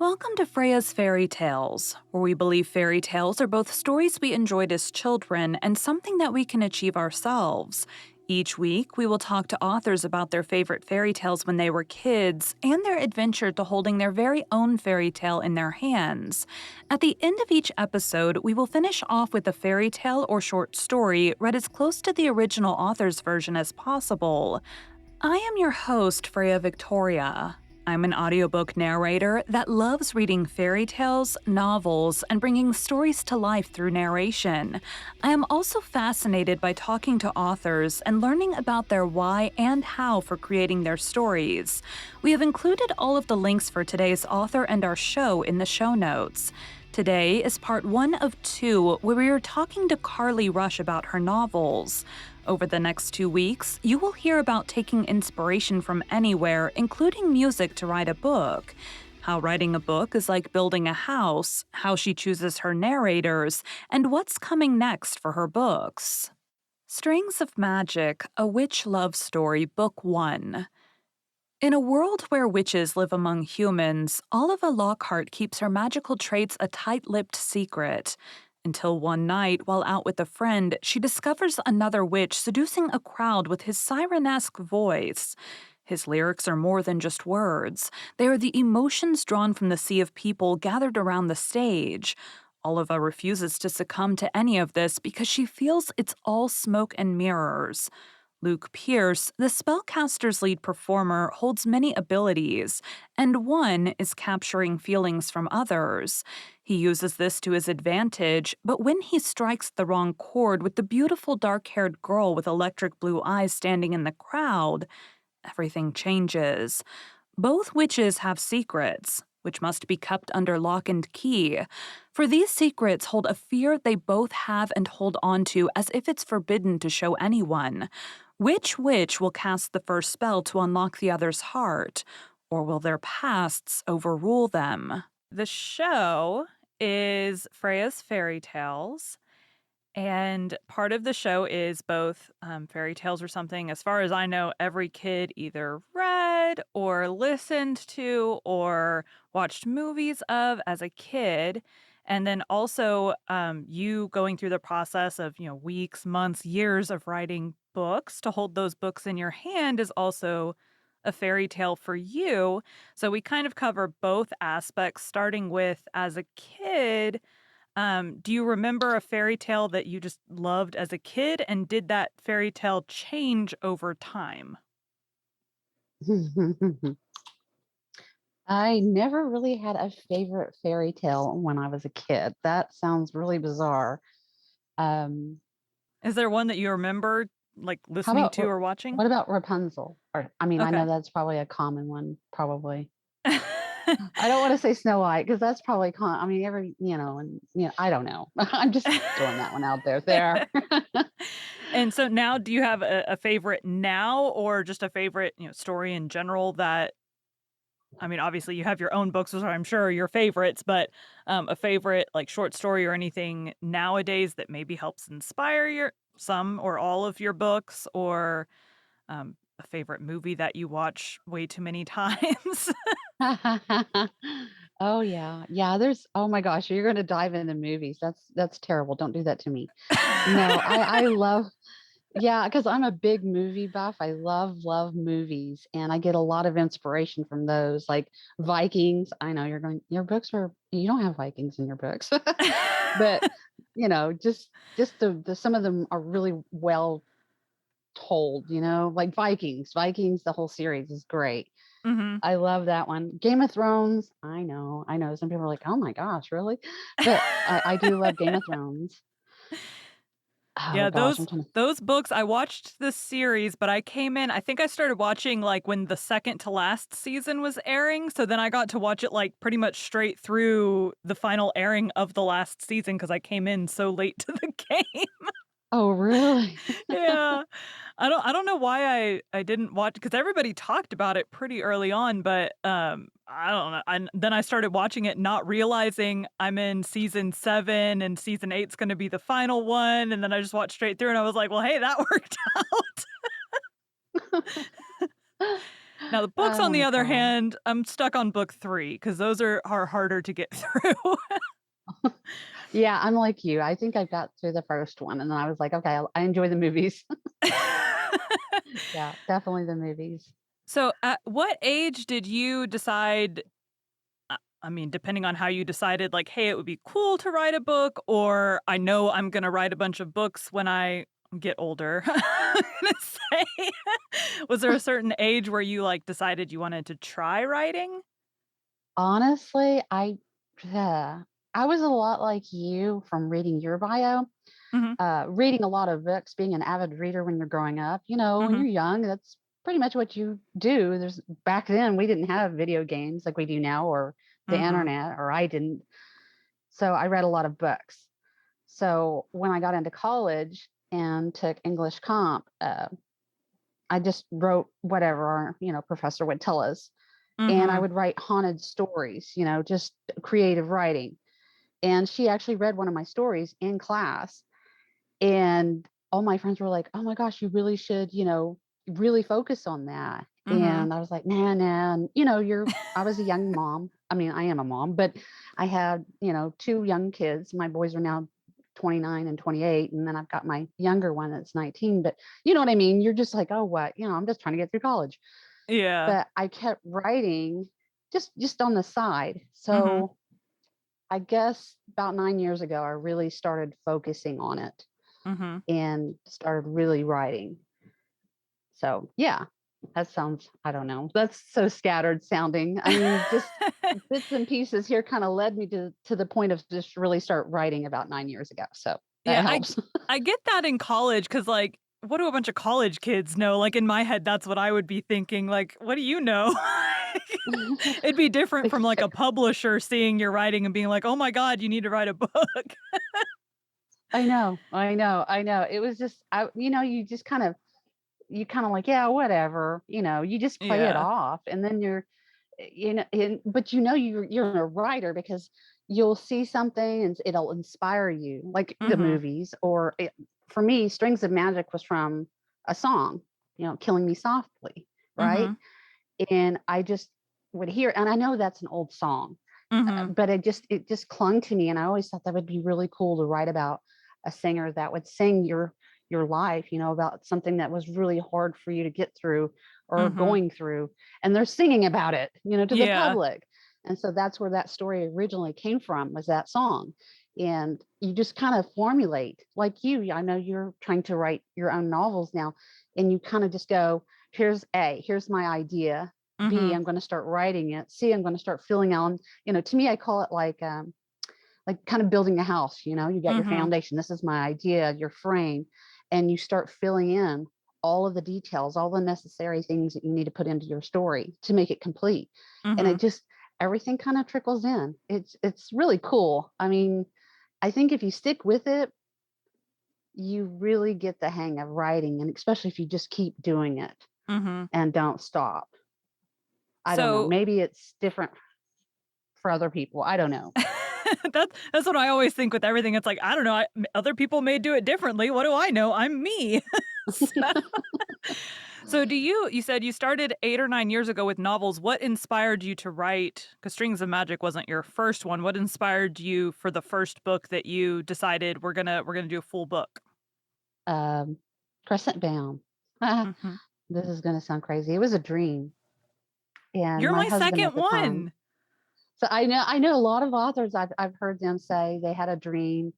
Welcome to Freya's Fairy Tales, where we believe fairy tales are both stories we enjoyed as children and something that we can achieve ourselves. Each week, we will talk to authors about their favorite fairy tales when they were kids and their adventure to holding their very own fairy tale in their hands. At the end of each episode, we will finish off with a fairy tale or short story read as close to the original author's version as possible. I am your host, Freya Victoria. I'm an audiobook narrator that loves reading fairy tales, novels, and bringing stories to life through narration. I am also fascinated by talking to authors and learning about their why and how for creating their stories. We have included all of the links for today's author and our show in the show notes. Today is part 1 of 2, where we are talking to Karli Rush about her novels. Over the next 2 weeks, you will hear about taking inspiration from anywhere, including music, to write a book, how writing a book is like building a house, how she chooses her narrators, and what's coming next for her books. Strings of Magic, A Witch Love Story, Book 1. In a world where witches live among humans, Oliva Lockhart keeps her magical traits a tight-lipped secret. Until one night, while out with a friend, she discovers another witch seducing a crowd with his siren-esque voice. His lyrics are more than just words. They are the emotions drawn from the sea of people gathered around the stage. Oliva refuses to succumb to any of this because she feels it's all smoke and mirrors. Luke Pierce, the spellcaster's lead performer, holds many abilities, and one is capturing feelings from others. He uses this to his advantage, but when he strikes the wrong chord with the beautiful dark-haired girl with electric blue eyes standing in the crowd, everything changes. Both witches have secrets, which must be kept under lock and key. For these secrets hold a fear they both have and hold on to as if it's forbidden to show anyone. Which witch will cast the first spell to unlock the other's heart, or will their pasts overrule them? The show is Freya's Fairy Tales, and part of the show is both fairy tales or something, as far as I know, every kid either read or listened to or watched movies of as a kid. And then also you going through the process of, weeks, months, years of writing books to hold those books in your hand is also a fairy tale for you. So we kind of cover both aspects, starting with as a kid. Do you remember a fairy tale that you just loved as a kid, and did that fairy tale change over time? I never really had a favorite fairy tale when I was a kid. That sounds really bizarre. Um, Is there one that you remember, like, how listening about to or watching? what about Rapunzel? Or I mean, I know Okay. that's probably a common one. Probably. I don't want to say Snow White because that's probably I mean, I don't know. I'm just throwing that one out there. And so now do you have a favorite now or just a favorite, story in general that I mean, obviously you have your own books, which I'm sure are your favorites, but a favorite like short story or anything nowadays that maybe helps inspire your some or all of your books, or a favorite movie that you watch way too many times? Oh yeah. Yeah, there's oh my gosh, you're going to dive into movies. That's terrible. Don't do that to me. No, I love yeah, because I'm a big movie buff. I love movies and I get a lot of inspiration from those like Vikings. I know you're going your books are you don't have Vikings in your books. But just the some of them are really well told, like Vikings. Vikings, the whole series is great. Mhm. I love that one. Game of Thrones, I know. Some people are like, "Oh my gosh, really?" But I do love Game of Thrones. Oh Yeah, gosh, I'm those trying to those books, I watched the series, but I think I started watching, like, when the second to last season was airing, so then I got to watch it, like, pretty much straight through the final airing of the last season because I came in so late to the game. Oh, really? Yeah. I don't know why I didn't watch because everybody talked about it pretty early on, but, I don't know, and then I started watching it not realizing I'm in season 7 and season 8's gonna be the final one, and then I just watched straight through and I was like, "Well, hey, that worked out." Now the books, Oh on the my other god. hand, I'm stuck on book 3 because those are harder to get through. Yeah, I'm like you. I think I got through the first one, and then I was like, "Okay, I enjoy the movies." Yeah, definitely the movies. So, at what age did you decide I mean, depending on how you decided, like, "Hey, it would be cool to write a book," or, "I know I'm gonna write a bunch of books when I get older." I'm gonna say. Was there a certain age where you, like, decided you wanted to try writing? Honestly, yeah, I was a lot like you from reading your bio, Mhm, reading a lot of books, being an avid reader when you're growing up. When mhm, you're young, that's pretty much what you do. Back then, we didn't have video games like we do now or the mhm, internet, or I didn't. So I read a lot of books. So when I got into college and took English comp, I just wrote whatever our, professor would tell us. And I mhm. would write haunted stories, just creative writing. And she actually read one of my stories in class. And all my friends were like, "Oh my gosh, you really should, really focus on that." Mhm. And I was like, "Nah, nah." And, I was a young mom. I mean, I am a mom, but I had, two young kids. My boys are now 29 and 28. And then I've got my younger one that's 19. But you know what I mean? You're just like, "Oh, what? I'm just trying to get through college." Yeah. But I kept writing just on the side. Mhm, So I guess about 9 years ago, I really started focusing on it mhm. and started really writing. So yeah, that sounds, I don't know. That's so scattered sounding. I mean, just bits and pieces here kind of led me to the point of just really start writing about 9 years ago. So that Yeah, helps. I get that in college because, like, what do a bunch of college kids know? Like, in my head, that's what I would be thinking, like, "What do you know?" It'd be different from, like, a publisher seeing your writing and being like, "Oh my god, you need to write a book." I know, I know, I know. It was just, you kind of like, yeah, whatever. You just play it Yeah. off, and then but you're a writer because you'll see something and it'll inspire you, like the Mhm, movies. For me, Strings of Magic was from a song, Killing Me Softly, right? mhm, And I just would hear, and I know that's an old song, mhm, but it just clung to me, and I always thought that would be really cool to write about a singer that would sing your life, about something that was really hard for you to get through or mhm. going through, and they're singing about it, to the Yeah. public. And so that's where that story originally came from, was that song. And you just kind of formulate, like I know you're trying to write your own novels now, and you kind of just go, here's my idea. B, Mhm, I'm going to start writing it. C, I'm going to start filling out. To me, I call it like kind of building a house. You got your mhm, foundation. This is my idea, your frame, and you start filling in all of the details, all the necessary things that you need to put into your story to make it complete. And mhm, it just everything kind of trickles in. It's really cool. I mean, I think if you stick with it, you really get the hang of writing, and especially if you just keep doing it mhm. and don't stop. I don't know. So Maybe it's different for other people. I don't know. that's what I always think with everything. It's like, I don't know, other people may do it differently. What do I know? I'm me. So So you said you started 8 or 9 years ago with novels. What inspired you to write? Because Strings of Magic wasn't your first one. What inspired you for the first book that you decided we're gonna do a full book? um, Crescent Bound. Mhm. This is gonna sound crazy. It was a dream, and You're my my husband second at the time. one. So I know a lot of authors. I've heard them say they had a dream.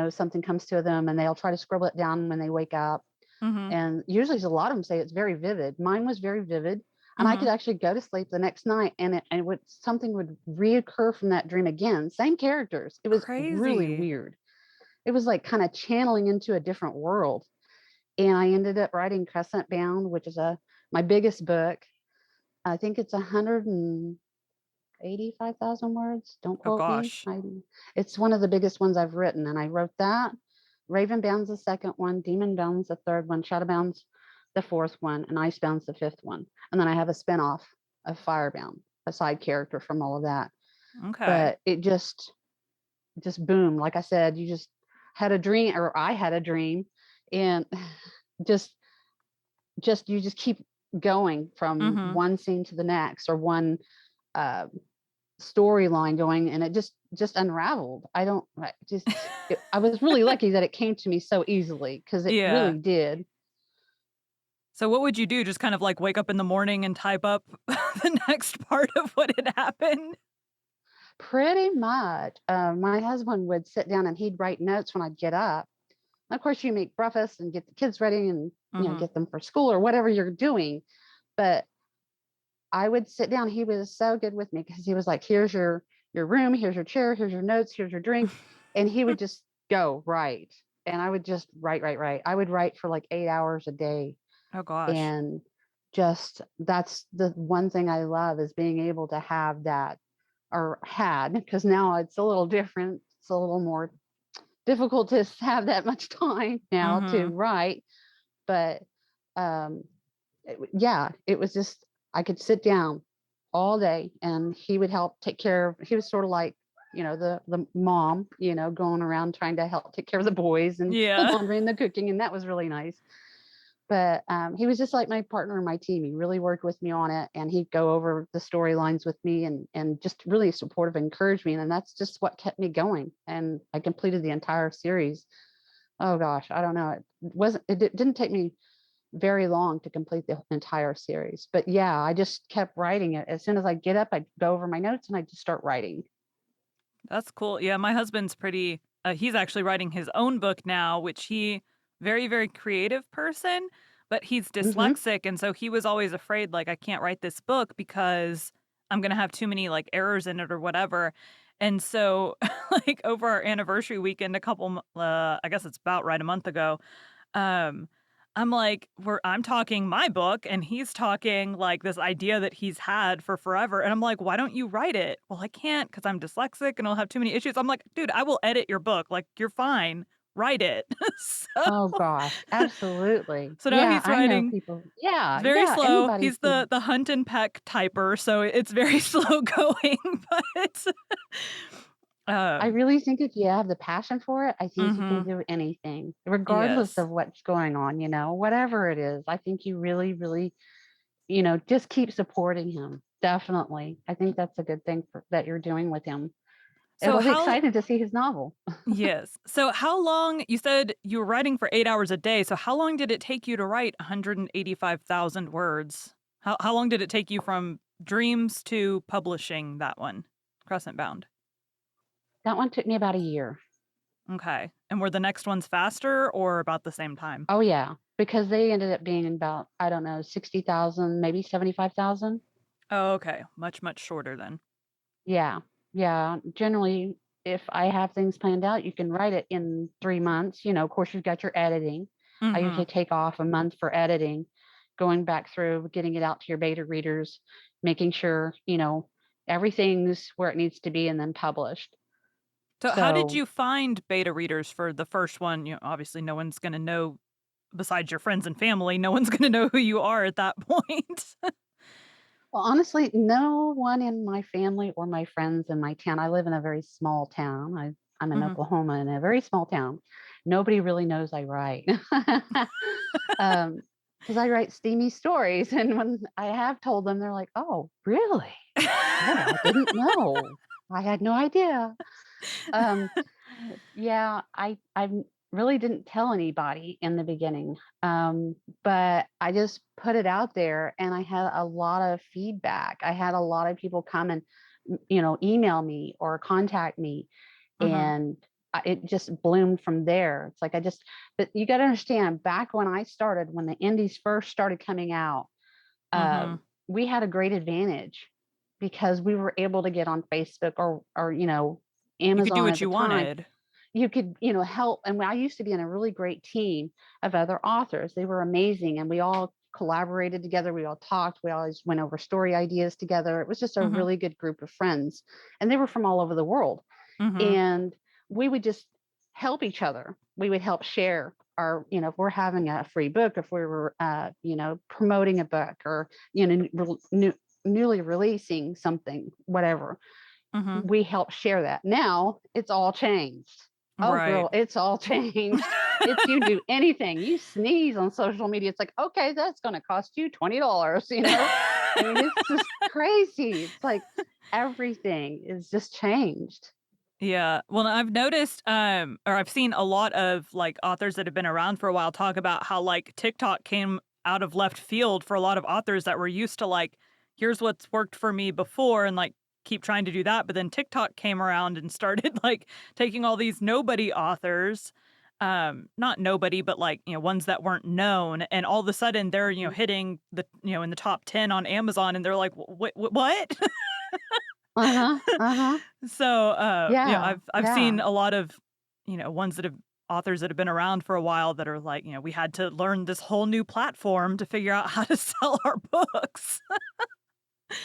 Something comes to them, and they'll try to scribble it down when they wake up. Mhm. And usually, a lot of them say it's very vivid. Mine was very vivid, and I could Mhm. actually go to sleep the next night, and something would reoccur from that dream again. Same characters. It was really Crazy. weird. It was like kind of channeling into a different world. And I ended up writing Crescent Bound, which is a my biggest book. I think it's 185,000 words. Don't Oh quote me. gosh. It's one of the biggest ones I've written, and I wrote that. Ravenbound's the second one, Demonbound's the third one, Shadowbound's the fourth one, and Icebound's the fifth one. And then I have a spinoff of Firebound, a side character from all of that. Okay. But it just boom. Like I said, you just had a dream, or I had a dream, and just you just keep going from Mhm. one scene to the next, or one uh, storyline going, and it just unraveled. I just I was really lucky that it came to me so easily, because it Yeah. really did. So what would you do? Just kind of, like, wake up in the morning and type up the next part of what had happened? Pretty much. My husband would sit down and he'd write notes when I'd get up. Of course, you make breakfast and get the kids ready, and Mhm. get them for school or whatever you're doing. But I would sit down. He was so good with me, because he was like, "Here's your room. Here's your chair. Here's your notes. Here's your drink," and he would just go write, and I would just write, write, write. I would write for like 8 hours a day, Oh gosh. and just that's the one thing I love, is being able to have that, or had, because now it's a little different. It's a little more difficult to have that much time now to Mhm. write, but um, yeah, it was just, I could sit down all day, and he would help take care of. He was sort of like, the mom, going around trying to help take care of the boys and the Yeah. laundry and the cooking, and that was really nice. But he was just like my partner in my team. He really worked with me on it, and he'd go over the storylines with me, and just really supportive, encourage me, and that's just what kept me going. And I completed the entire series. Oh gosh, I don't know. It didn't take me very long to complete the entire series. But yeah, I just kept writing it. As soon as I get up, I'd go over my notes and I'd just start writing. That's cool. Yeah, my husband's pretty he's actually writing his own book now, which he very, very creative person, but he's Hmm. dyslexic, and so he was always afraid, like, I can't write this book because I'm gonna have too many, like, errors in it or whatever. And so, like, over our anniversary weekend I guess it's about right a month ago, um, I'm like, I'm talking my book and he's talking like this idea that he's had for forever. And I'm like, why don't you write it? Well, I can't because I'm dyslexic and I'll have too many issues. I'm like, dude, I will edit your book. Like, you're fine. Write it. so, Oh gosh, absolutely. so now Yeah, he's I know writing people. Yeah, very yeah, slow. anybody He's can. the hunt and peck typer, so it's very slow going, but I um really think if you have the passion for it, I think you can mhm. do anything, regardless Yes. of what's going on, whatever it is. I think you really, really, just keep supporting him. Definitely. I think that's a good thing that you're doing with him. And So I'll be how excited to see his novel. Yes. So how long you said you were writing for 8 hours a day, so how long did it take you to write 185,000 words? How long did it take you from dreams to publishing that one, Crescent Bound? That one took me about a year. Okay. And were the next ones faster or about the same time? Oh, yeah, because they ended up being about, I don't know, 60,000, maybe 75,000. Oh, okay. Much, much shorter then. Yeah. Yeah. Generally, if I have things planned out, you can write it in 3 months. Of course, you've got your editing. I usually Mhm. take off a month for editing, going back through, getting it out to your beta readers, making sure, everything's where it needs to be, and then published. So how did So you find beta readers for the first one? Obviously no one's going to know besides your friends and family. No one's going to know who you are at that point. Well, honestly, no one in my family or my friends in my town. I live in a very small town. I'm in Mhm. Oklahoma, in a very small town. Nobody really knows I write. um, because I write steamy stories. And when I have told them, they're like, "Oh, really? Oh, I didn't know. I had no idea." Um, yeah, I really didn't tell anybody in the beginning, but I just put it out there, and I had a lot of feedback. I had a lot of people come and email me or contact me, Mhm. and it just bloomed from there. It's like but you got to understand, back when I started, when the indies first started coming out, uh, Mhm. we had a great advantage, because we were able to get on Facebook, or You could do Amazon at what the you time. wanted. You could, help. And I used to be in a really great team of other authors. They were amazing. And we all collaborated together. We all talked. We always went over story ideas together. It was just a Mhm. really good group of friends. And they were from all over the world. Mhm. And we would just help each other. We would help share our, if we're having a free book, if we were, promoting a book, or, newly releasing something, whatever, Mhm. we help share that. Now it's all changed. Oh, Right. girl, it's all changed. It's you do anything, you sneeze on social media, it's like, "Okay, that's gonna cost you $20," you know? I mean, it's just crazy. It's like everything is just changed. Yeah. Well, I've noticed, or I've seen a lot of like authors that have been around for a while talk about how like TikTok came out of left field for a lot of authors that were used to like, here's what's worked for me before and like keep trying to do that. But then TikTok came around and started like taking all these nobody authors, not nobody, but like, ones that weren't known. And all of a sudden they're, Mhm. hitting the, in the top 10 on Amazon and they're like, what? Uh-huh, uh-huh. So, Yeah, I've seen yeah. a lot of, ones that have authors that have been around for a while that are like, we had to learn this whole new platform to figure out how to sell our books.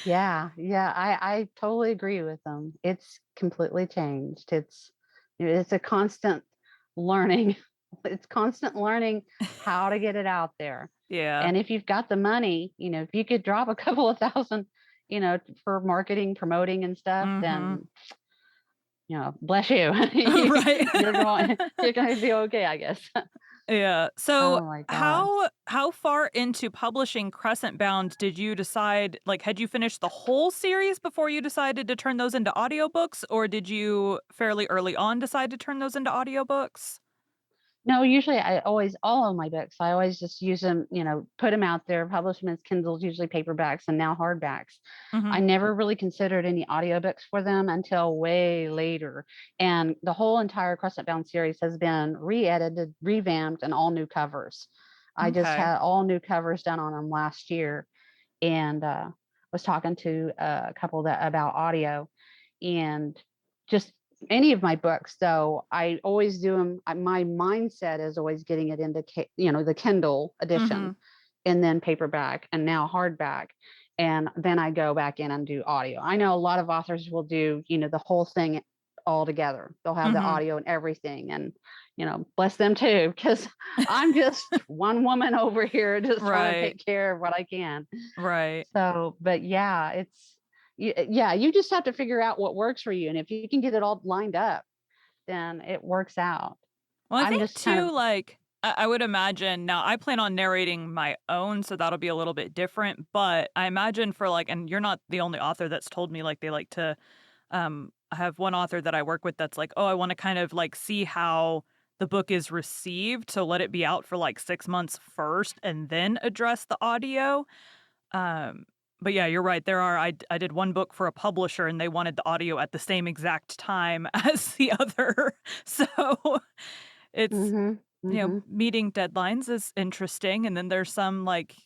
Yeah, yeah, I totally agree with them. It's completely changed. It's a constant learning. It's constant learning how to get it out there. Yeah. And if you've got the money, if you could drop a couple of thousand, for marketing, promoting and stuff, Mhm. then, bless you. Right. You're going to be okay, I guess. Yeah. So, Oh my gosh. how far into publishing Crescent Bound did you decide like, had you finished the whole series before you decided to turn those into audiobooks, or did you fairly early on decide to turn those into audiobooks? No, usually I always all of my books, I always just use them, put them out there, publish them as Kindles, usually paperbacks and now hardbacks. I Mhm. never really considered any audiobooks for them until way later. And the whole entire Crescent Bound series has been re-edited, revamped, and all new covers. I just Okay. had all new covers done on them last year and was talking to a couple that about audio and just any of my books though I always do them. My mindset is always getting it into the Kindle edition Mhm. and then paperback and now hardback, and then I go back in and do audio. I know a lot of authors will do the whole thing all together. They'll have the Mhm. audio and everything, and bless them too, because I'm just one woman over here just trying to Right. take care of what I can. Right. So, but yeah, yeah, you just have to figure out what works for you, and if you can get it all lined up, then it works out. Well, I I'm think just kind too, of like, I would imagine now I plan on narrating my own, so that'll be a little bit different. But I imagine for like, and you're not the only author that's told me like they like to, I have one author that I work with that's like, oh, I want to kind of like see how the book is received. So let it be out for like 6 months first and then address the audio. Um, but yeah, you're right. I did one book for a publisher and they wanted the audio at the same exact time as the other. So it's, mhm, mhm. meeting deadlines is interesting. And then there's some like,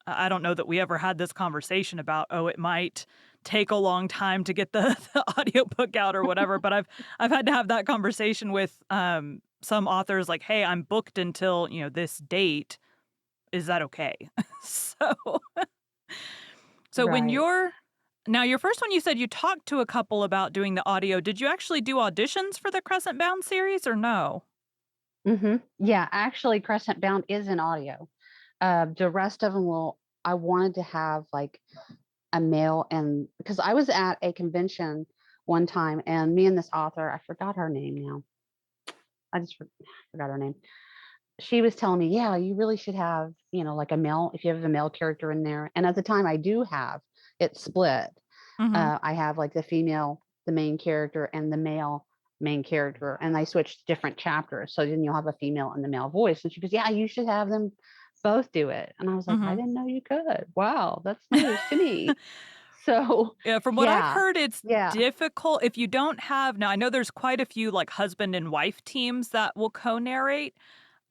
I don't know that we ever had this conversation about, oh, it might take a long time to get the, the audiobook out or whatever. But I've had to have that conversation with some authors like, hey, I'm booked until, this date. Is that okay? So when Right. you're now your first one you said you talked to a couple about doing the audio. Did you actually do auditions for the Crescent Bound series or no? Yeah, actually, Crescent Bound is in audio. The rest of them will. I wanted to have like a male, and because I was at a convention one time, and me and this author, I forgot her name now. Forgot her name. She was telling me, yeah, you really should have, like a male, if you have a male character in there. And at the time, I do have it split. Mhm. I have like the female, the main character, and the male main character, and I switched different chapters. So then you'll have a female and the male voice. And she goes, yeah, you should have them both do it. And I was like, I Mhm. didn't know you could. Wow, that's news to me. So, Yeah, from what I've yeah, heard, it's yeah. difficult if you don't have now I know there's quite a few, like, husband and wife teams that will co-narrate,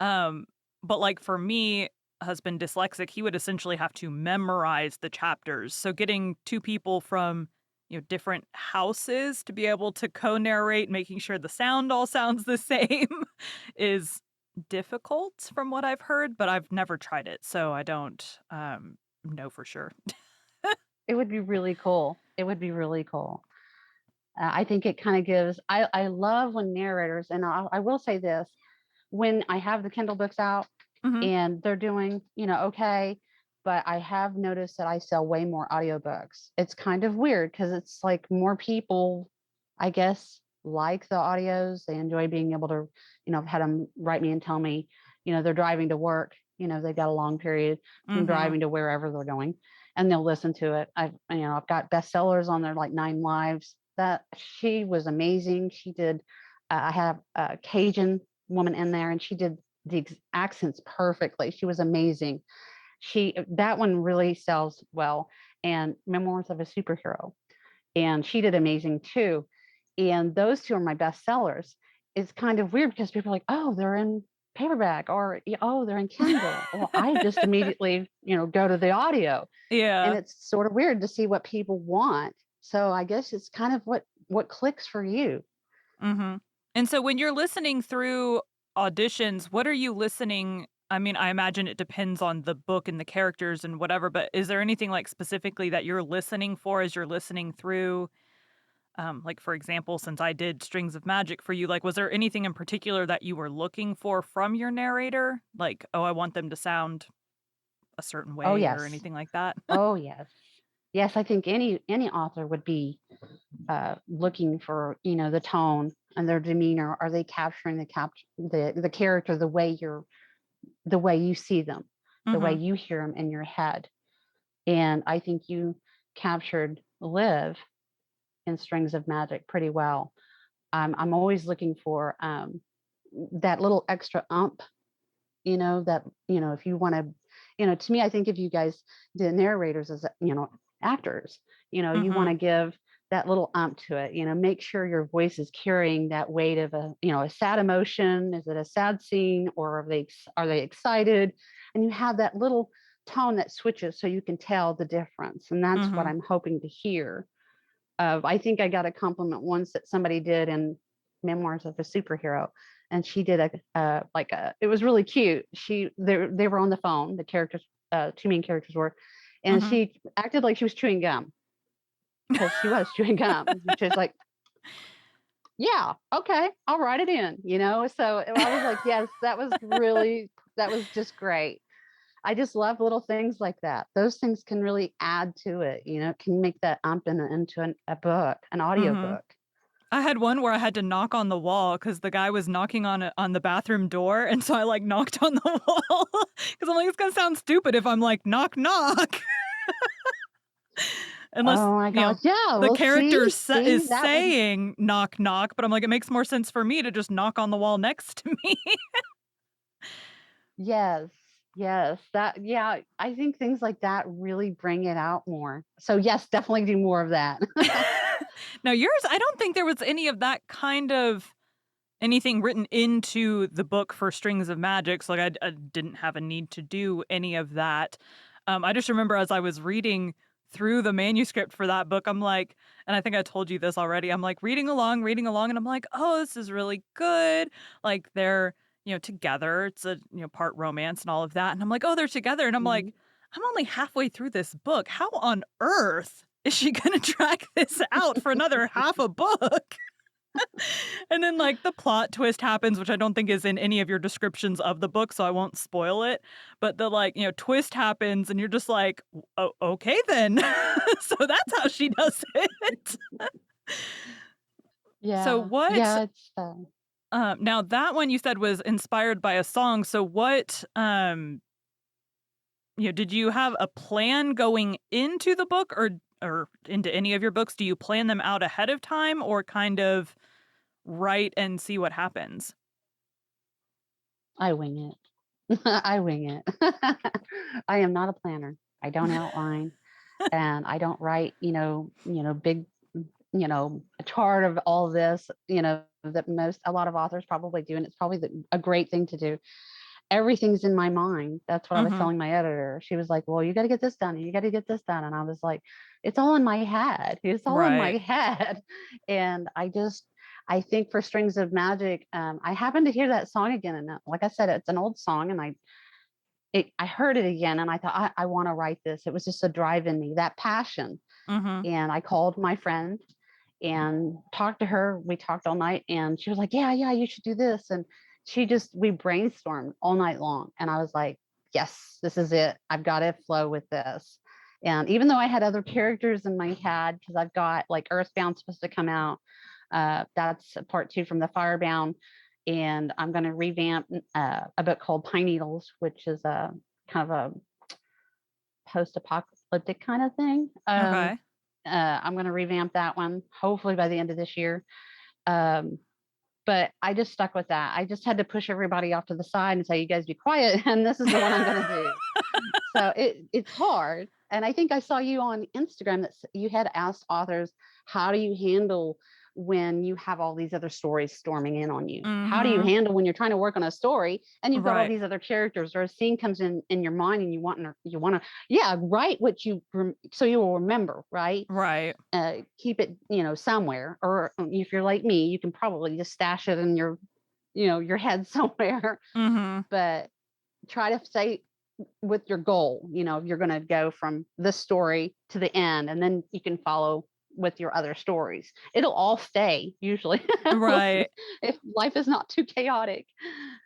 um, but, like, for me, husband dyslexic, he would essentially have to memorize the chapters, so getting 2 people from, different houses to be able to co-narrate, making sure the sound all sounds the same is difficult from what I've heard, but I've never tried it, so I don't, know for sure. It would be really cool. It would be really cool. I think it kind of gives. I love when narrators, and I will say this: when I have the Kindle books out Mhm. and they're doing, okay, but I have noticed that I sell way more audiobooks. It's kind of weird because it's like more people, I guess, like the audios. They enjoy being able to, I've had them write me and tell me, they're driving to work, they've got a long period from Mhm. driving to wherever they're going, and they'll listen to it. I've got bestsellers on there like Nine Lives. That she was amazing. She did. I have a Cajun woman in there, and she did the accents perfectly. She was amazing. That one really sells well. And Memoirs of a Superhero, and she did amazing too. And those two are my best sellers. It's kind of weird because people are like, oh, they're in paperback, or oh, they're in Kindle. Well, I just immediately, go to the audio, and Yeah. it's sort of weird to see what people want. So I guess it's kind of what clicks for you. Mhm. And so when you're listening through auditions, what are you listening I mean, I imagine it depends on the book and the characters and whatever, but is there anything, like, specifically that you're listening for as you're listening through? Like, for example, since I did Strings of Magic for you, like, was there anything in particular that you were looking for from your narrator? Like, "Oh, I want them to sound a certain Oh way," or yes. anything like that? Oh yes. Yes, I think any author would be looking for, the tone and their demeanor. Are they capturing the character the way you see them, the way Mhm. you hear them in your head? And I think you captured Liv in Strings of Magic pretty well. I'm always looking for that little extra that, if you want to, to me, I think if you guys, the narrators as, actors, you want to Mhm. give that little to it, make sure your voice is carrying that weight of a sad emotion. Is it a sad scene, or are they excited? And you have that little tone that switches so you can tell the difference. And that's what Mhm. I'm hoping to hear. I think I got a compliment once that somebody did in Memoirs of a Superhero, and she did it was really cute. They were on the phone. The characters, two main characters were, and Mhm. she acted like she was chewing gum because she was chewing gum. She was like, "Yeah, okay, I'll write it in," So I was like, "Yes, that was just great." I just love little things like that. Those things can really add to it, can make that into a book, an Mhm. audiobook. I had one where I had to knock on the wall because the guy was knocking on the bathroom door, and so I, like, knocked on the wall because 'cause I'm like, "It's gonna sound stupid if I'm like, 'knock, knock.'" Unless, Oh my gosh. Yeah, the well, character see, is that would saying, "Knock, knock," but I'm like, it makes more sense for me to just knock on the wall next to me. yes, yes, yeah, I think things like that really bring it out more. So, yes, definitely do more of that. Now yours, I don't think there was any of that kind of anything written into the book for Strings of Magic, so, like, I didn't have a need to do any of that. I just remember as I was reading through the manuscript for that book, I'm like and I think I told you this already, I'm, like, reading along, and I'm like, "Oh, this is really good." Like, they're, together, it's a, part romance and all of that, and I'm like, "Oh, they're together," and I'm like, Mhm. "I'm only halfway through this book. How on earth is she gonna drag this out for another half a book?" And then, like, the plot twist happens, which I don't think is in any of your descriptions of the book, so I won't spoil it, but the, like, twist happens, and you're just like, "O okay then." So that's how she does it. So Yeah, what yeah, it's, now that one you said was inspired by a song, so what, did you have a plan going into the book or into any of your books? Do you plan them out ahead of time or kind of write and see what happens? I wing it. I wing it. I am not a planner. I don't outline, and I don't write, big, a chart of all this, that a lot of authors probably do, and it's probably a great thing to do. Everything's in my mind. That's what I was Mhm. telling my editor. She was like, "Well, you got to get this done. And you got to get this done." And I was like, "It's all in my head. It's all in my Right. head." And I think for Strings of Magic, I happened to hear that song again, and like I said, it's an old song, and I heard it again, and I thought I want to write this. It was just a drive in me, that passion. Mhm. And I called my friend and talked to her. We talked all night, and she was like, "Yeah, yeah, you should do this." And we brainstormed all night long. And I was like, "Yes, this is it. I've got to flow with this." And even though I had other characters in my head, because I've got like Earthbound supposed to come out, That's part two from the Firebound. And I'm going to revamp a book called Pine Needles, which is a kind of a post-apocalyptic kind of thing. Okay. I'm going to revamp that one hopefully by the end of this year. Um, but I just stuck with that. I just had to push everybody off to the side and say, "You guys be quiet," and this is the one I'm going to do. So it's hard. And I think I saw you on Instagram that you had asked authors, how do you handle when you have all these other stories storming in on you? How do you Mhm. handle when you're trying to work on a story and you've got all Right. these other characters, or a scene comes in your mind and you want to yeah, write what so you will remember, right? Right. Keep it, somewhere, or if you're like me, you can probably just stash it in your head somewhere. Mhm. But try to stay with your goal. You're going to go from this story to the end, and then you can follow with your other stories. It'll all stay usually. Right. If life is not too chaotic,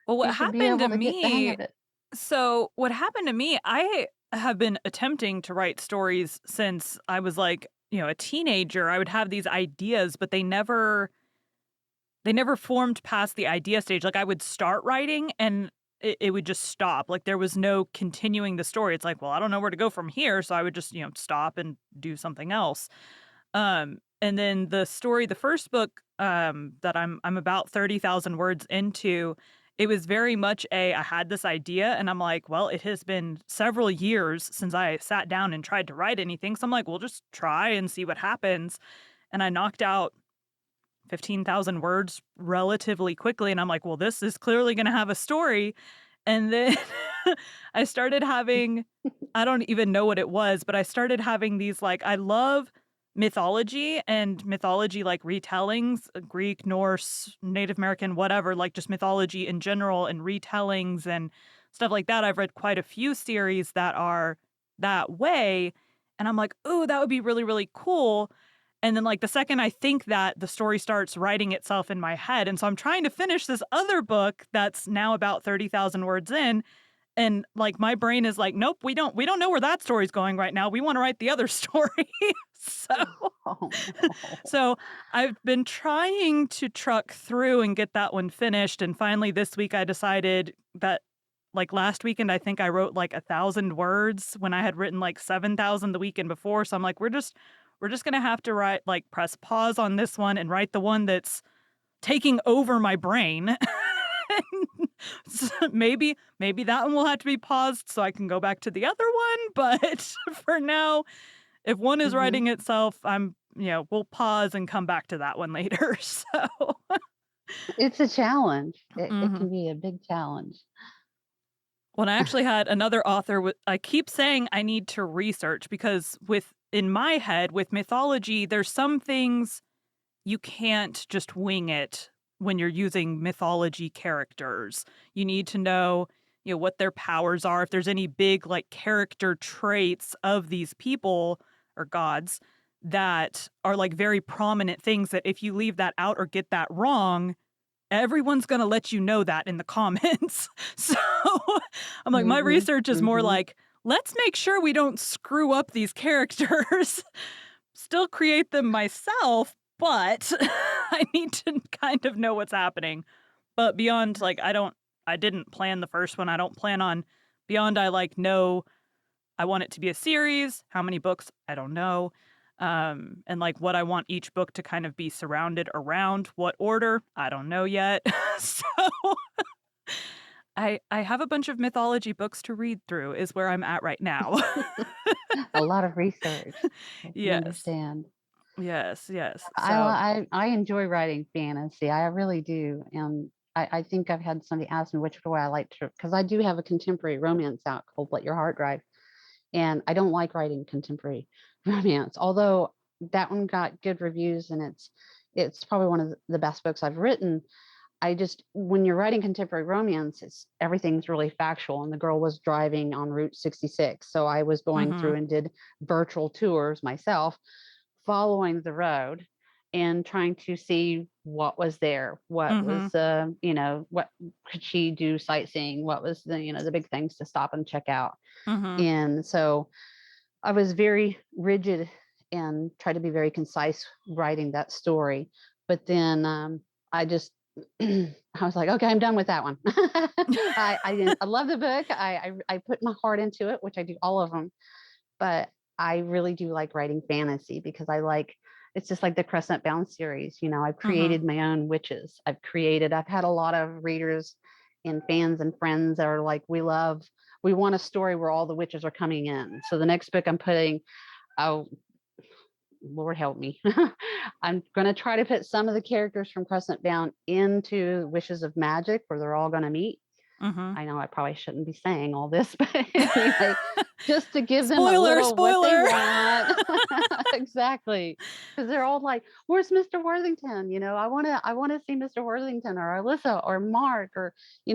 Well, you what should be happened to able to get the hang me of it. what happened to me, I have been attempting to write stories since I was like, a teenager. I would have these ideas, but they never formed past the idea stage. Like I would start writing and it would just stop. Like there was no continuing the story. It's like, well, I don't know where to go from here, so I would just, stop and do something else. And then the first book, that I'm about 30,000 words into, it was very much I had this idea and I'm like, well, it has been several years since I sat down and tried to write anything. So I'm like, we'll just try and see what happens. And I knocked out 15,000 words relatively quickly. And I'm like, well, this is clearly going to have a story. And then I started having, I don't even know what it was, but I started having these like, I love mythology and mythology like retellings, Greek, Norse, Native American, whatever, like just mythology in general and retellings and stuff like that. I've read quite a few series that are that way. And I'm like, oh, that would be really, really cool. And then, like, the second I think that, the story starts writing itself in my head, and so I'm trying to finish this other book that's now about 30,000 words in, and, like, my brain is like, "Nope, we don't know where that story's going right now, we wanna write the other story." So Oh no. so I've been trying to truck through and get that one finished, and finally this week I decided that like, last weekend, I think I wrote, like, 1,000 words when I had written, like, 7,000 the weekend before, so I'm like, "We're just gonna have to press pause on this one and write the one that's taking over my brain." Maybe that one will have to be paused so I can go back to the other one, but for now, if one is Hmm. writing itself, we'll pause and come back to that one later, so It's a challenge. It Mhm. can be a big challenge. When I actually had another author I keep saying I need to research because in my head, with mythology, there's some things you can't just wing it when you're using mythology characters. You need to know, what their powers are, if there's any big, like, character traits of these people or gods that are, like, very prominent things that if you leave that out or get that wrong, everyone's gonna let you know that in the comments. So, I'm like, my Hmm. research is more Hmm. like, "Let's make sure we don't screw up these characters, still create them myself, but I need to kind of know what's happening." But beyond, like, I didn't plan the first one, I don't plan on beyond I, like, know I want it to be a series. How many books? I don't know. And like what I want each book to kind of be surrounded around. What order? I don't know yet. So I have a bunch of mythology books to read through is where I'm at right now. A lot of research. I can Yes. understand. Yes, yes. I So I enjoy writing fantasy. I really do, and I think I've had somebody ask me which way I like to, because I do have a contemporary romance out called "Let Your Heart Drive," and I don't like writing contemporary romance, although that one got good reviews, and it's probably one of the best books I've written. I just when you're writing contemporary romance, everything's really factual, and the girl was driving on Route 66, so I was going through mhm. and did virtual tours myself following the road and trying to see what was there, what Mhm. was what could she do sightseeing, what was the big things to stop and check out. Mhm. And so I was very rigid and tried to be very concise writing that story. But then, I just I was like, "Okay, I'm done with that one." I love the book. I put my heart into it, which I do all of them, but I really do like writing fantasy because I like it's just like the Crescent Bound series. I've Hmm. created my own witches. I've had a lot of readers and fans and friends that are like, we want a story where all the witches are coming in. So the next book I'm putting, oh, Lord help me. I'm going to try to put some of the characters from Crescent Bound into Wishes of Magic where they're all going to meet. Hmm. I know I probably shouldn't be saying all this, but anyway, just to give them a Spoiler, little what they spoiler. want. Exactly. Because they're all like, "Where's Mr. Worthington?" I want to see Mr. Worthington or Alyssa or Mark or,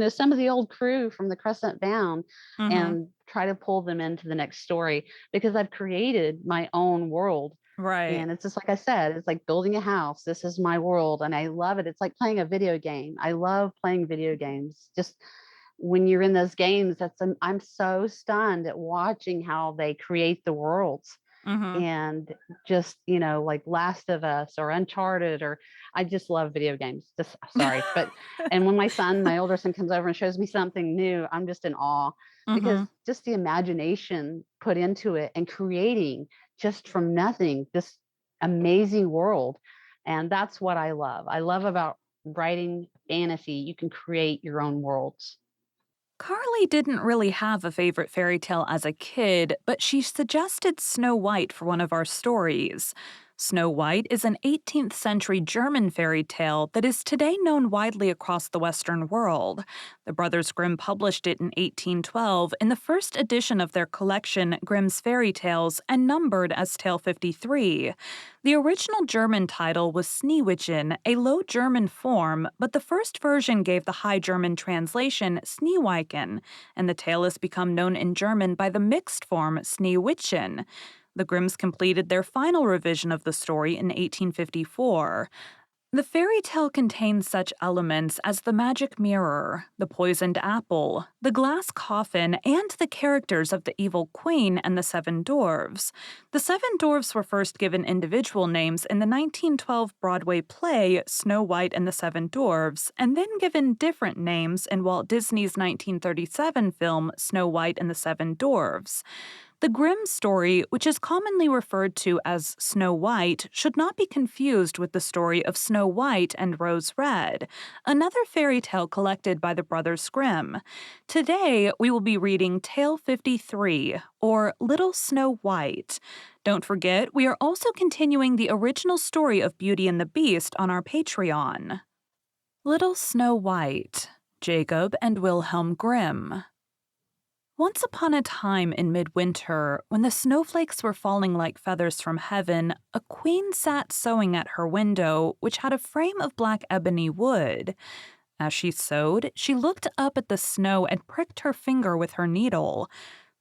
some of the old crew from the Crescent Bound Hmm. and try to pull them into the next story because I've created my own world. Right. And it's just like I said, it's like building a house. This is my world and I love it. It's like playing a video game. I love playing video games. Just when you're in those games, I'm so stunned at watching how they create the worlds Hmm. and just, like Last of Us or Uncharted or I just love video games. Just sorry. But and when my older son comes over and shows me something new, I'm just in awe because Hmm. just the imagination put into it and creating just from nothing this amazing world. And that's what I love. I love about writing fantasy. You can create your own worlds. Carly didn't really have a favorite fairy tale as a kid, but she suggested Snow White for one of our stories. Snow White is an 18th century German fairy tale that is today known widely across the Western world. The Brothers Grimm published it in 1812 in the first edition of their collection, Grimm's Fairy Tales, and numbered as Tale 53. The original German title was Sneewittchen, a Low German form, but the first version gave the High German translation Sneeweiken, and the tale has become known in German by the mixed form Sneewittchen. The Grimms completed their final revision of the story in 1854. The fairy tale contains such elements as the magic mirror, the poisoned apple, the glass coffin, and the characters of the evil queen and the seven dwarves. The seven dwarves were first given individual names in the 1912 Broadway play Snow White and the Seven Dwarfs, and then given different names in Walt Disney's 1937 film Snow White and the Seven Dwarfs. The Grimm story, which is commonly referred to as Snow White, should not be confused with the story of Snow White and Rose Red, another fairy tale collected by the Brothers Grimm. Today, we will be reading Tale 53, or Little Snow White. Don't forget, we are also continuing the original story of Beauty and the Beast on our Patreon. Little Snow White, Jacob and Wilhelm Grimm. Once upon a time in midwinter, when the snowflakes were falling like feathers from heaven, a queen sat sewing at her window, which had a frame of black ebony wood. As she sewed, she looked up at the snow and pricked her finger with her needle.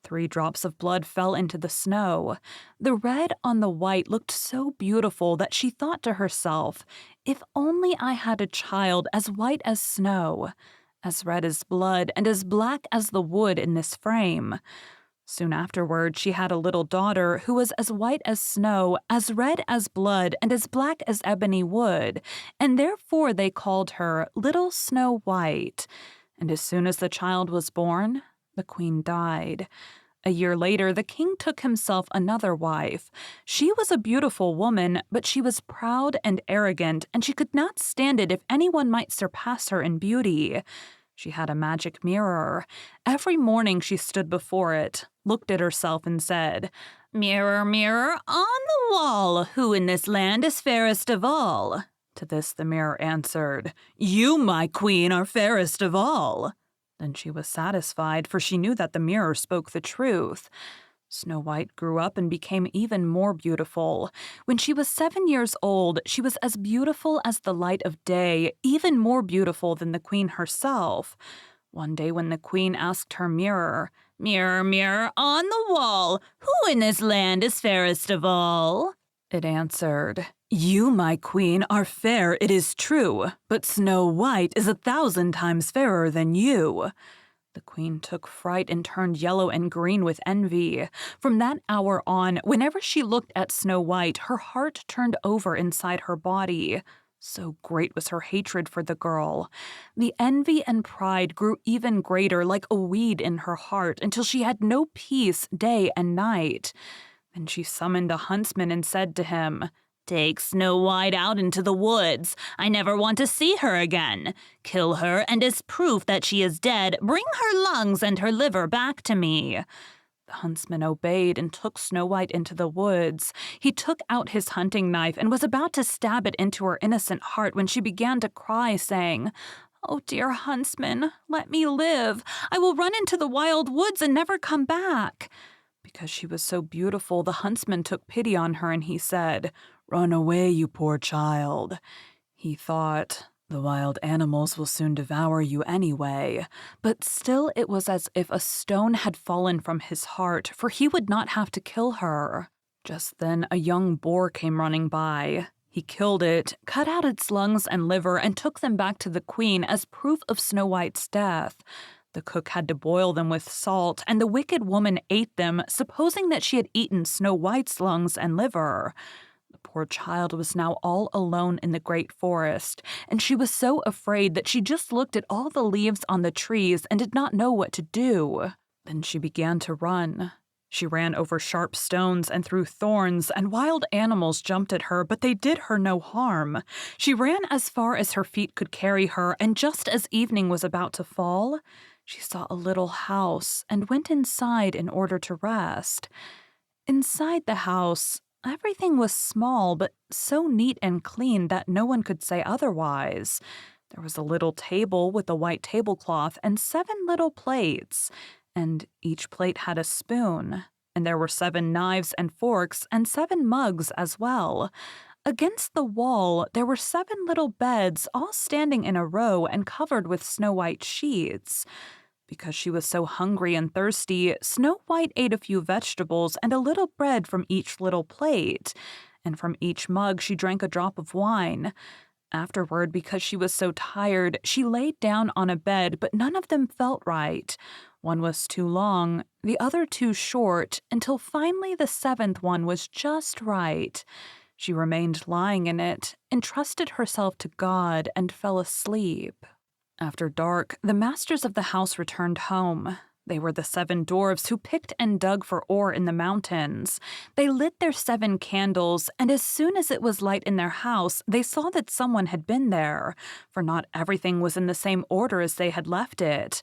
3 drops of blood fell into the snow. The red on the white looked so beautiful that she thought to herself, "If only I had a child as white as snow, as red as blood, and as black as the wood in this frame." Soon afterward, she had a little daughter who was as white as snow, as red as blood, and as black as ebony wood, and therefore they called her Little Snow White. And as soon as the child was born, the queen died. A year later, the king took himself another wife. She was a beautiful woman, but she was proud and arrogant, and she could not stand it if anyone might surpass her in beauty. She had a magic mirror. Every morning she stood before it, looked at herself, and said, "Mirror, mirror on the wall, who in this land is fairest of all?" To this the mirror answered, "You, my queen, are fairest of all." Then she was satisfied, for she knew that the mirror spoke the truth. Snow White grew up and became even more beautiful. When she was 7 years old, she was as beautiful as the light of day, even more beautiful than the queen herself. One day when the queen asked her mirror, "Mirror, mirror on the wall, who in this land is fairest of all?" it answered, "You, my queen, are fair, it is true, but Snow White is 1,000 times fairer than you." The queen took fright and turned yellow and green with envy. From that hour on, whenever she looked at Snow White, her heart turned over inside her body. So great was her hatred for the girl. The envy and pride grew even greater, like a weed in her heart, until she had no peace day and night. Then she summoned a huntsman and said to him, "Take Snow White out into the woods. I never want to see her again. Kill her, and as proof that she is dead, bring her lungs and her liver back to me." The huntsman obeyed and took Snow White into the woods. He took out his hunting knife and was about to stab it into her innocent heart when she began to cry, saying, "Oh, dear huntsman, let me live. I will run into the wild woods and never come back." Because she was so beautiful, the huntsman took pity on her and he said, "Run away, you poor child." He thought, "The wild animals will soon devour you anyway." But still it was as if a stone had fallen from his heart, for he would not have to kill her. Just then a young boar came running by. He killed it, cut out its lungs and liver, and took them back to the queen as proof of Snow White's death. The cook had to boil them with salt, and the wicked woman ate them, supposing that she had eaten Snow White's lungs and liver. The poor child was now all alone in the great forest, and she was so afraid that she just looked at all the leaves on the trees and did not know what to do. Then she began to run. She ran over sharp stones and through thorns, and wild animals jumped at her, but they did her no harm. She ran as far as her feet could carry her, and just as evening was about to fall, she saw a little house and went inside in order to rest. Inside the house, everything was small, but so neat and clean that no one could say otherwise. There was a little table with a white tablecloth and 7 little plates, and each plate had a spoon. And there were 7 knives and forks and 7 mugs as well. Against the wall, there were 7 little beds, all standing in a row and covered with snow-white sheets. Because she was so hungry and thirsty, Snow White ate a few vegetables and a little bread from each little plate, and from each mug she drank a drop of wine. Afterward, because she was so tired, she laid down on a bed, but none of them felt right. One was too long, the other too short, until finally the 7th one was just right. She remained lying in it, entrusted herself to God, and fell asleep. After dark, the masters of the house returned home. They were the 7 dwarfs who picked and dug for ore in the mountains. They lit their 7 candles, and as soon as it was light in their house, they saw that someone had been there, for not everything was in the same order as they had left it.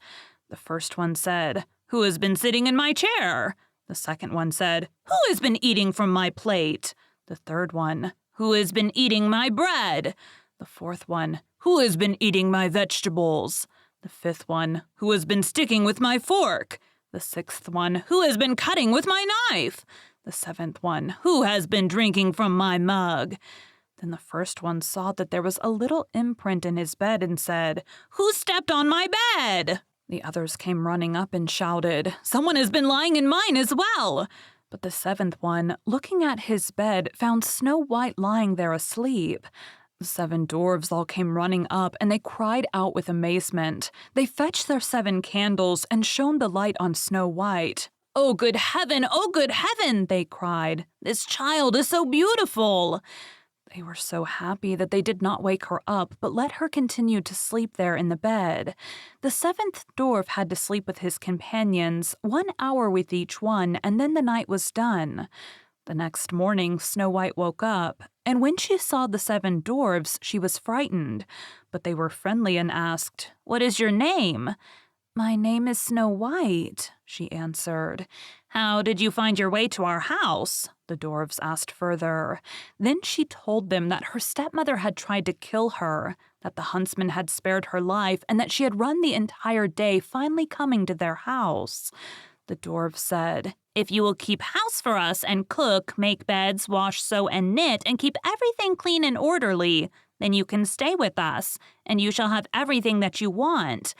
The first one said, "Who has been sitting in my chair?" The second one said, "Who has been eating from my plate?" The third one, "Who has been eating my bread?" The fourth one, "Who has been eating my vegetables?" The fifth one, "Who has been sticking with my fork?" The sixth one, "Who has been cutting with my knife?" The seventh one, "Who has been drinking from my mug?" Then the first one saw that there was a little imprint in his bed and said, "Who stepped on my bed?" The others came running up and shouted, "Someone has been lying in mine as well." But the 7th one, looking at his bed, found Snow White lying there asleep. The 7 dwarves all came running up, and they cried out with amazement. They fetched their 7 candles and shone the light on Snow White. "Oh, good heaven! Oh, good heaven!" they cried. "This child is so beautiful!" They were so happy that they did not wake her up, but let her continue to sleep there in the bed. The 7th dwarf had to sleep with his companions, 1 hour with each one, and then the night was done. The next morning, Snow White woke up, and when she saw the 7 dwarfs, she was frightened. But they were friendly and asked, "What is your name?" "My name is Snow White," she answered. "How did you find your way to our house?" the dwarfs asked further. Then she told them that her stepmother had tried to kill her, that the huntsman had spared her life, and that she had run the entire day, finally coming to their house. The dwarf said, "If you will keep house for us and cook, make beds, wash, sew, and knit, and keep everything clean and orderly, then you can stay with us, and you shall have everything that you want."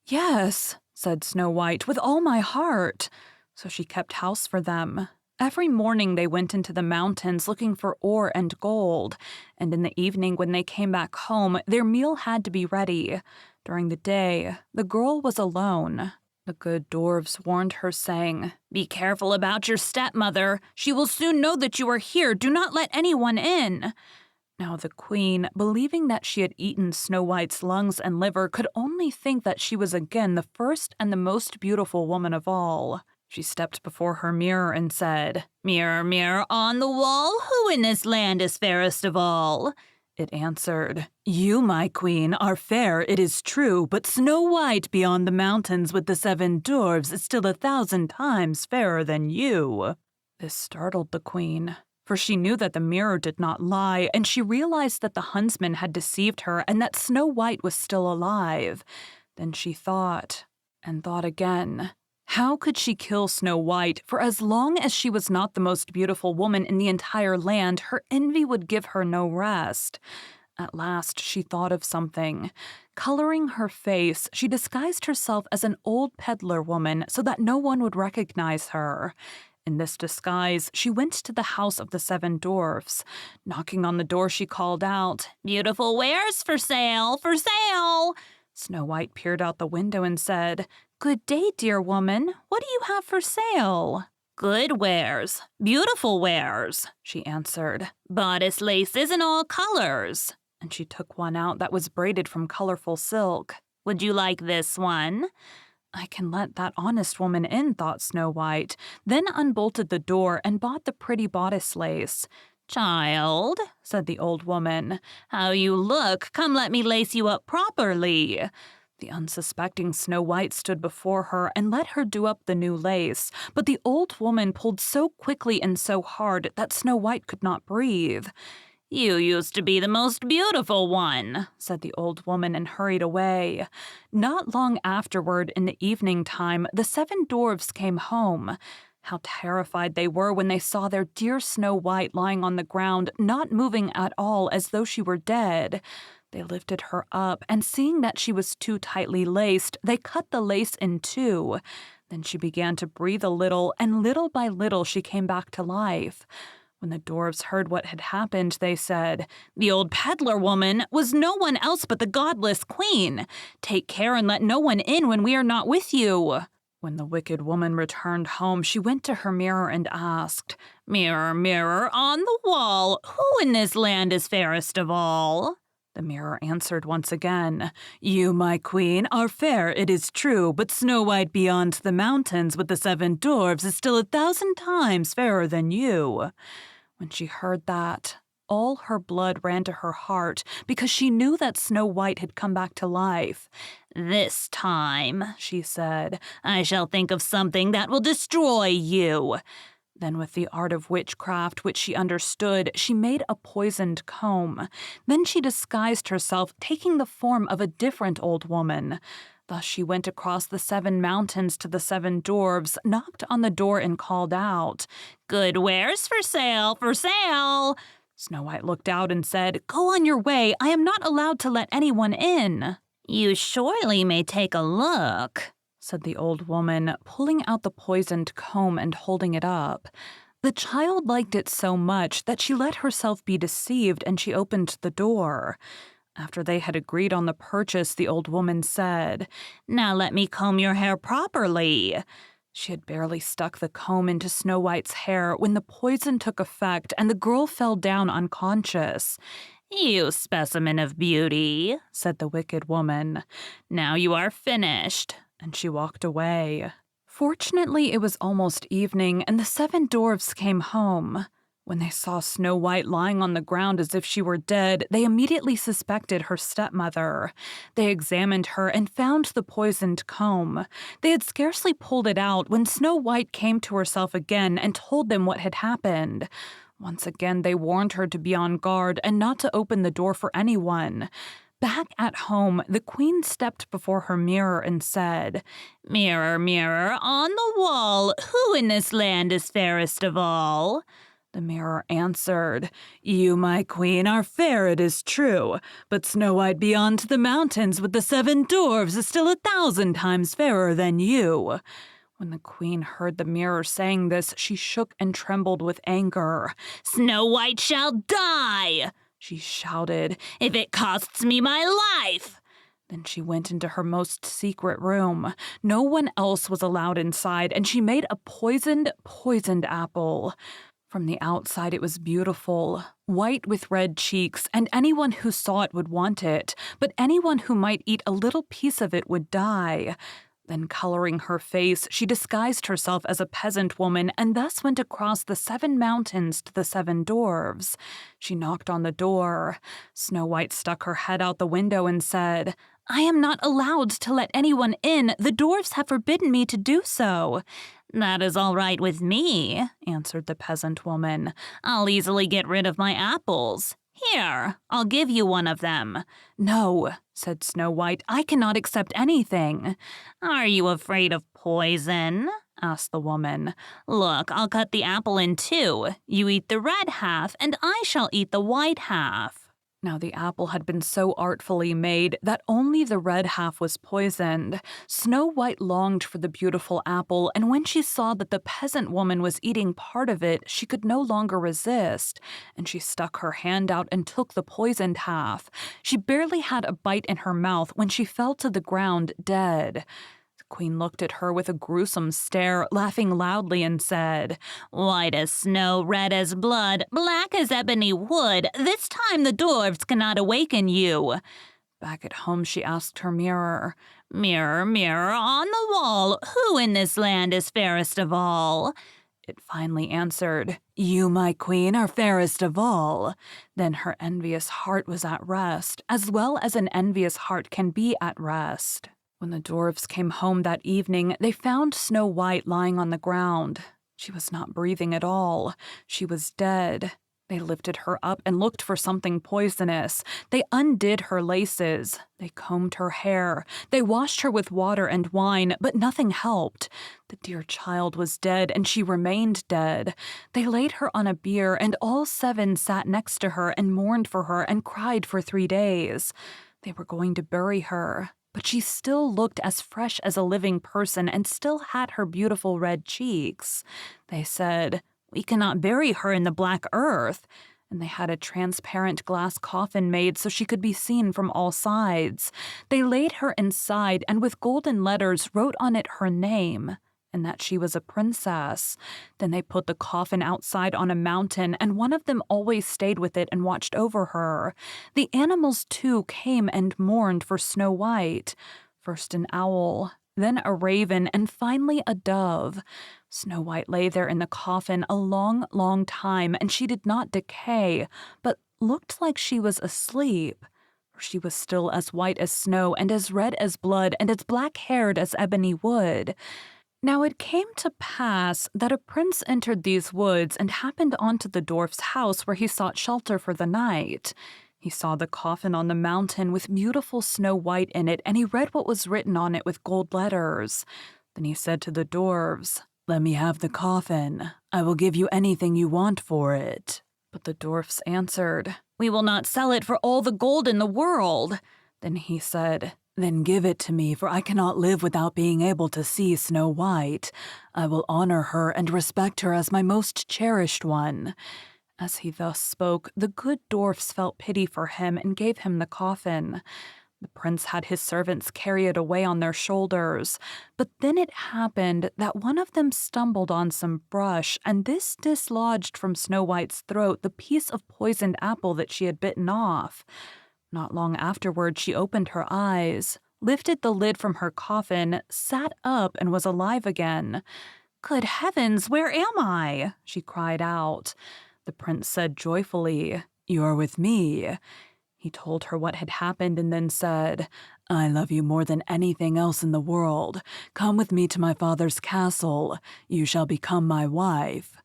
"Yes," said Snow White, "with all my heart." So she kept house for them. Every morning they went into the mountains looking for ore and gold, and in the evening when they came back home, their meal had to be ready. During the day, the girl was alone. The good dwarves warned her, saying, "Be careful about your stepmother. She will soon know that you are here. Do not let anyone in." Now the queen, believing that she had eaten Snow White's lungs and liver, could only think that she was again the first and the most beautiful woman of all. She stepped before her mirror and said, "Mirror, mirror on the wall, who in this land is fairest of all?" It answered, "You, my queen, are fair, it is true, but Snow White beyond the mountains with the 7 dwarfs is still 1,000 times fairer than you." This startled the queen, for she knew that the mirror did not lie, and she realized that the huntsman had deceived her and that Snow White was still alive. Then she thought, and thought again. How could she kill Snow White? For as long as she was not the most beautiful woman in the entire land, her envy would give her no rest. At last, she thought of something. Coloring her face, she disguised herself as an old peddler woman so that no one would recognize her. In this disguise, she went to the house of the 7 dwarfs. Knocking on the door, she called out, "Beautiful wares for sale, for sale!" Snow White peered out the window and said, "Good day, dear woman. What do you have for sale?" "Good wares, beautiful wares," she answered. "Bodice laces in all colors." And she took one out that was braided from colorful silk. "Would you like this one?" I can let that honest woman in, thought Snow White, then unbolted the door and bought the pretty bodice lace. "Child," said the old woman, "how you look! Come, let me lace you up properly." The unsuspecting Snow White stood before her and let her do up the new lace, but the old woman pulled so quickly and so hard that Snow White could not breathe. "You used to be the most beautiful one," said the old woman and hurried away. Not long afterward, in the evening time, the 7 dwarfs came home. How terrified they were when they saw their dear Snow White lying on the ground, not moving at all, as though she were dead. They lifted her up, and seeing that she was too tightly laced, they cut the lace in two. Then she began to breathe a little, and little by little she came back to life. When the dwarfs heard what had happened, they said, "The old peddler woman was no one else but the godless queen. Take care and let no one in when we are not with you." When the wicked woman returned home, she went to her mirror and asked, "Mirror, mirror on the wall, who in this land is fairest of all?" The mirror answered once again, "You, my queen, are fair, it is true, but Snow White beyond the mountains with the 7 dwarfs is still 1,000 times fairer than you." When she heard that, all her blood ran to her heart because she knew that Snow White had come back to life. "This time," she said, "I shall think of something that will destroy you." Then with the art of witchcraft, which she understood, she made a poisoned comb. Then she disguised herself, taking the form of a different old woman. Thus she went across the 7 mountains to the 7 dwarfs, knocked on the door and called out, "Good wares for sale, for sale!" Snow White looked out and said, "Go on your way, I am not allowed to let anyone in." "You surely may take a look," said the old woman, pulling out the poisoned comb and holding it up. The child liked it so much that she let herself be deceived, and she opened the door. After they had agreed on the purchase, the old woman said, "Now let me comb your hair properly." She had barely stuck the comb into Snow White's hair when the poison took effect and the girl fell down unconscious. "You specimen of beauty," said the wicked woman. "Now you are finished." And she walked away. Fortunately, it was almost evening, and the 7 dwarfs came home. When they saw Snow White lying on the ground as if she were dead, they immediately suspected her stepmother. They examined her and found the poisoned comb. They had scarcely pulled it out when Snow White came to herself again and told them what had happened. Once again, they warned her to be on guard and not to open the door for anyone. Back at home, the queen stepped before her mirror and said, "Mirror, mirror on the wall, who in this land is fairest of all?" The mirror answered, "You, my queen, are fair, it is true, but Snow White beyond the mountains with the 7 dwarfs is still 1,000 times fairer than you." When the queen heard the mirror saying this, she shook and trembled with anger. "Snow White shall die!" she shouted, "if it costs me my life!" Then she went into her most secret room. No one else was allowed inside, and she made a poisoned apple. From the outside, it was beautiful, white with red cheeks, and anyone who saw it would want it, but anyone who might eat a little piece of it would die. Then, coloring her face, she disguised herself as a peasant woman and thus went across the 7 mountains to the 7 dwarves. She knocked on the door. Snow White stuck her head out the window and said, "I am not allowed to let anyone in. The dwarves have forbidden me to do so." "That is all right with me," answered the peasant woman. "I'll easily get rid of my apples. Here, I'll give you one of them." "No," said Snow White, "I cannot accept anything." "Are you afraid of poison?" asked the woman. "Look, I'll cut the apple in 2. You eat the red half, and I shall eat the white half." Now the apple had been so artfully made that only the red half was poisoned. Snow White longed for the beautiful apple, and when she saw that the peasant woman was eating part of it, she could no longer resist, and she stuck her hand out and took the poisoned half. She barely had a bite in her mouth when she fell to the ground dead. The queen looked at her with a gruesome stare, laughing loudly, and said, "White as snow, red as blood, black as ebony wood, this time the dwarfs cannot awaken you." Back at home, she asked her mirror, "Mirror, mirror on the wall, who in this land is fairest of all?" It finally answered, "You, my queen, are fairest of all." Then her envious heart was at rest, as well as an envious heart can be at rest. When the dwarfs came home that evening, they found Snow White lying on the ground. She was not breathing at all. She was dead. They lifted her up and looked for something poisonous. They undid her laces. They combed her hair. They washed her with water and wine, but nothing helped. The dear child was dead, and she remained dead. They laid her on a bier, and all 7 sat next to her and mourned for her and cried for 3 days. They were going to bury her, but she still looked as fresh as a living person and still had her beautiful red cheeks. They said, "We cannot bury her in the black earth," and they had a transparent glass coffin made so she could be seen from all sides. They laid her inside and with golden letters wrote on it her name, and that she was a princess. Then they put the coffin outside on a mountain, and one of them always stayed with it and watched over her. The animals, too, came and mourned for Snow White. First an owl, then a raven, and finally a dove. Snow White lay there in the coffin a long, long time, and she did not decay, but looked like she was asleep. For she was still as white as snow, and as red as blood, and as black-haired as ebony wood. Now it came to pass that a prince entered these woods and happened onto the dwarf's house where he sought shelter for the night. He saw the coffin on the mountain with beautiful Snow White in it, and he read what was written on it with gold letters. Then he said to the dwarves, "Let me have the coffin. I will give you anything you want for it." But the dwarfs answered, "We will not sell it for all the gold in the world." Then he said, "Then give it to me, for I cannot live without being able to see Snow White. I will honor her and respect her as my most cherished one." As he thus spoke, the good dwarfs felt pity for him and gave him the coffin. The prince had his servants carry it away on their shoulders, but then it happened that one of them stumbled on some brush, and this dislodged from Snow White's throat the piece of poisoned apple that she had bitten off. Not long afterward, she opened her eyes, lifted the lid from her coffin, sat up, and was alive again. "Good heavens, where am I?" she cried out. The prince said joyfully, "You are with me." He told her what had happened and then said, "I love you more than anything else in the world. Come with me to my father's castle. You shall become my wife."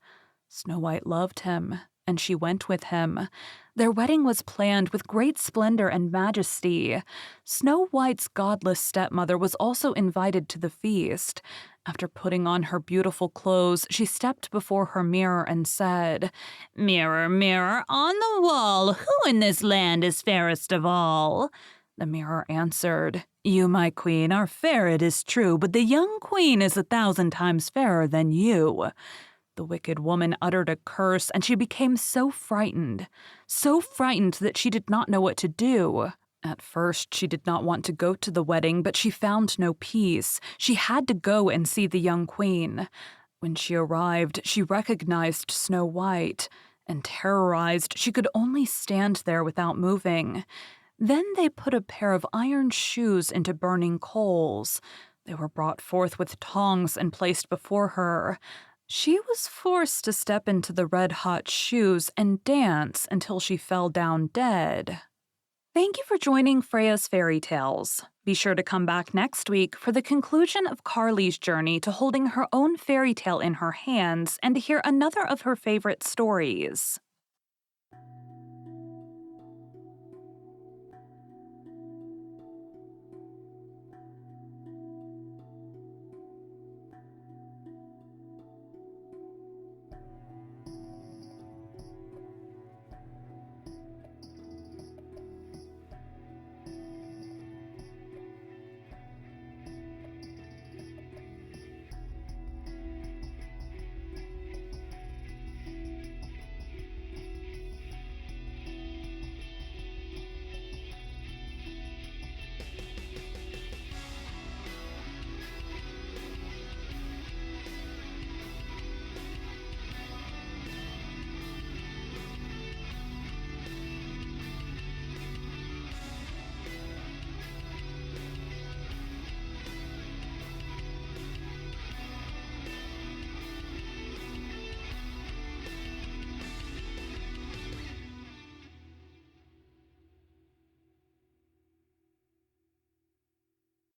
Snow White loved him, and she went with him. Their wedding was planned with great splendor and majesty. Snow White's godless stepmother was also invited to the feast. After putting on her beautiful clothes, she stepped before her mirror and said, "Mirror, mirror on the wall, who in this land is fairest of all?" The mirror answered, "You, my queen, are fair, it is true, but the young queen is 1,000 times fairer than you." The wicked woman uttered a curse, and she became so frightened that she did not know what to do. At first, she did not want to go to the wedding, but she found no peace. She had to go and see the young queen. When she arrived, she recognized Snow White, and terrorized, she could only stand there without moving. Then they put a pair of iron shoes into burning coals. They were brought forth with tongs and placed before her. She was forced to step into the red-hot shoes and dance until she fell down dead. Thank you for joining Freya's Fairy Tales. Be sure to come back next week for the conclusion of Karli's journey to holding her own fairy tale in her hands and to hear another of her favorite stories.